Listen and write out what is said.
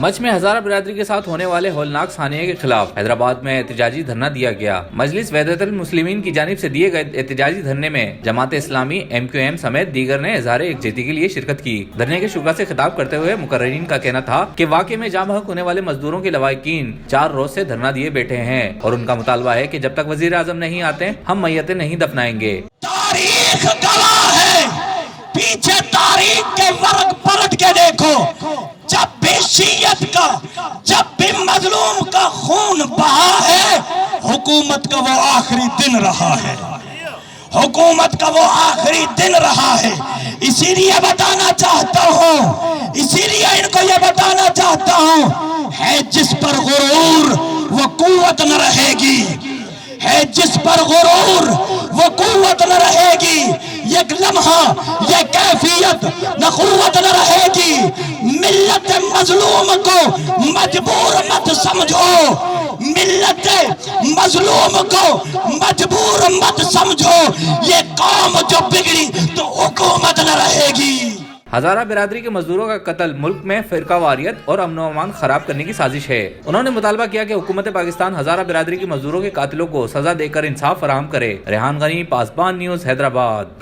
Much में हजारा बिरादरी के साथ होने वाले होलनाक सानिया के खिलाफ हैदराबाद में एहतजाजी धरना दिया गया। मजलिस वहदतुल मुस्लिमीन की जानिब से दिए गए एहतजाजी धरने में जमात इस्लामी, MQM समेत दीगर ने इज़हार यकजहती के लिए शिरकत की। धरने के शुरा से खिताब करते हुए मुकर्रिरीन का कहना था कि वाक़े में जाम हक होने वाले मजदूरों के लवाकिन 4 रोज से धरना दिए बैठे हैं और उनका मुतालबा है कि जब तक वजीर आजम नहीं आते हम मैयतें नहीं दफनाएंगे। तारीख गवाह है, पीछे तारीख के वर्ग पलट के देखो, जब भी शियत का, जब भी मजलूम का खून बहा है, हुकूमत का वो आखिरी दिन रहा है, हुकूमत का वो आखिरी दिन रहा है। इसीलिए बताना चाहता हूँ, इसीलिए इनको ये बताना चाहता हूँ, है जिस पर गुरूर वो कुव्वत न रहेगी, है जिस पर गुरूर वो कुव्वत न रहेगी, ये लम्हा, ये कैफियत न कुव्वत न रहेगी। मिल्लत मजलूम को मजबूर मत समझो, मिल्लत मजलूम को मजबूर मत समझो, ये कौम जो बिगड़ी तो हुकूमत न रहेगी। हजारा बिरादरी के मजदूरों का कत्ल मुल्क में फिरकावारियत और अमन व अमान खराब करने की साजिश है। उन्होंने मुतालबा किया कि हुकूमत पाकिस्तान हजारा बिरादरी के मजदूरों के कातिलों को सजा देकर इंसाफ फराहम करे। रेहान गनी, पासबान न्यूज़, हैदराबाद।